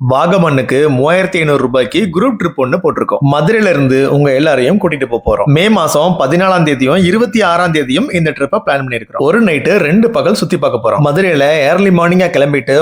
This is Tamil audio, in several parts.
வாகமண்ணுக்கு 3500 ரூபாய்க்கு குரூப் ட்ரிப் ஒண்ணு போட்டிருக்கோம். மதுரையில இருந்து உங்க எல்லாரையும் கூட்டிட்டு போறோம். மே மாசம் 14ஆம் தேதியும் 26ஆம் தேதியும் இந்த ட்ரிப்பை பிளான் பண்ணிருக்கோம். ஒரு நைட்டு 2 பகல் சுத்தி பார்க்க போறோம். மதுரையில ஏர்லி மார்னிங்கா கிளம்பிட்டு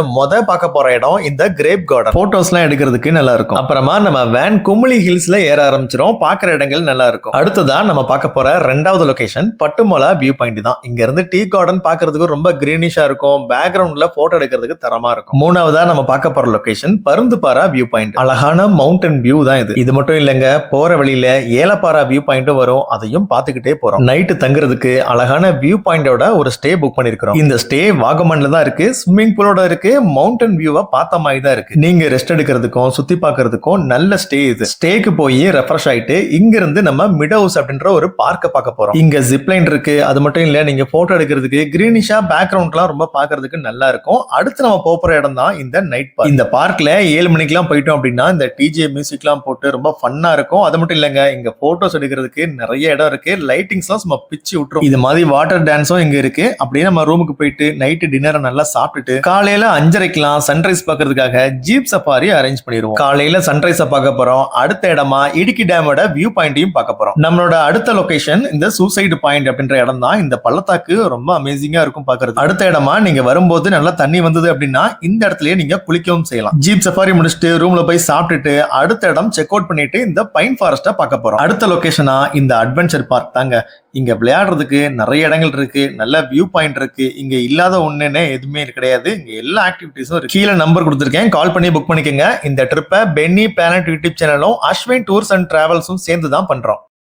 பார்க்க போற இடம் இந்த கிரேப் கார்டன். போட்டோஸ் எல்லாம் எடுக்கிறதுக்கு நல்லா இருக்கும். அப்புறமா நம்ம வேன் குமுளி ஹில்ஸ்ல ஏற ஆரம்பிச்சிரும். பாக்குற இடங்கள் நல்லா இருக்கும். அடுத்ததா நம்ம பார்க்க போற 2வது லொகேஷன் பட்டுமலா வியூ பாயிண்ட் தான். இங்க இருந்து டீ கார்டன் பாக்குறதுக்கு ரொம்ப கிரீனிஷா இருக்கும். பேக்ரவுண்ட்ல போட்டோ எடுக்கிறதுக்கு தரமா இருக்கும். 3வதா நம்ம பார்க்க போற லொகேஷன் பருந்துபாரா வியூ பாயிண்ட். அழகான மவுண்டன் வியூ தான் இது. இது மட்டும் இல்லங்க, போற வழியில ஏலப்பாரா வியூ பாயிண்ட்டும் வரும். அதையும் பார்த்துக்கிட்டே போறோம். நைட்டு தங்குறதுக்கு அழகான வியூ பாயிண்டோட ஒரு ஸ்டே புக் பண்ணிருக்கோம். இந்த ஸ்டே வாகமன்ல தான் இருக்கு. ஸ்விம்மிங் பூலோட இருக்கு. மவுண்டன் வியூவை பார்த்த மாதிரி தான் இருக்கு. நீங்க ரெஸ்ட் எடுக்கிறதுக்கும் சுத்தி பார்க்கிறதுக்கும் நல்ல ஸ்டே இது. ஸ்டேக்கு போய் ரெஃப்ரெஷ் ஆயிட்டு இங்க இருந்து நம்ம மிட் ஹவுஸ் அப்படின்ற ஒரு பார்க்க பார்க்க போறோம். இங்க ஜிப்லைன் இருக்கு. அது மட்டும் இல்ல, நீங்க போட்டோ எடுக்கிறதுக்கு கிரீனிஷா பேக்ரவுண்ட்லாம் ரொம்ப பார்க்கிறதுக்கு நல்லா இருக்கும். அடுத்து நம்ம போற இடம் தான் இந்த நைட் பார்க். இந்த பார்க்ல 7 மணிக்கெல்லாம் போயிட்டோம் அப்படின்னா இந்த டிஜே மியூசிக்லாம் போட்டு ரொம்ப ஃபன்னா இருக்கும். அது மட்டும் இல்லங்க, இங்க போட்டோஸ் எடுக்கிறதுக்கு நிறைய இடம் இருக்கு. லைட்டிங்ஸ்லாம் சும்மா பிச்சு விட்டுரும். இது மாதிரி வாட்டர் டான்ஸும் இங்க இருக்கு. அப்படியே நம்ம ரூமுக்கு போயிட்டு நைட்டு டின்னரை நல்லா சாப்பிட்டுட்டு காலையில 5:30க்கெல்லாம் சன்ரைஸ் பார்க்கறதுக்காக ஜீப் சஃபாரி அரேஞ்ச் பண்ணிடுவோம். காலையில சன்ரைஸை பார்க்க போறோம். அடுத்த இடமா இடுக்கி டேமோட வியூ பாயிண்டையும் பார்க்க போறோம். நம்மளோட அடுத்த லொகேஷன் இந்த சூசைடு பாயிண்ட் அப்படின்ற இடம் தான். இந்த பள்ளத்தாக்கு ரொம்ப அமேசிங்கா இருக்கும் பார்க்கறது. அடுத்த இடமா நீங்க வரும்போது நல்லா தண்ணி வந்தது அப்படின்னா இந்த இடத்துலயே நீங்க குளிக்கவும் செய்யலாம். ஜீப் சஃபாரி முடிச்சுட்டு ரூம்ல போய் சாப்பிட்டுட்டு அடுத்த இடம் செக் அவுட் பண்ணிட்டு இந்த பைன் ஃபாரஸ்ட பார்க்க போறோம். அடுத்த லொகேஷனா இந்த அட்வென்ச்சர் பார்க் தாங்க. இங்க விளையாடுறதுக்கு நிறைய இடங்கள் இருக்கு. நல்ல வியூ பாயிண்ட் இருக்கு. இங்க இல்லாத ஒண்ணுன்னு எதுவுமே கிடையாது. இங்க எல்லா ஆக்டிவிட்டிஸும் இருக்கு. கீழே நம்பர் கொடுத்துருக்கேன், கால் பண்ணி புக் பண்ணிக்கங்க. இந்த ட்ரிப்பை பென்னி பிளானட் யூடியூப் சேனலும் அஸ்வின் டூர்ஸ் அண்ட் டிராவல்ஸும் சேர்ந்து தான் பண்றோம்.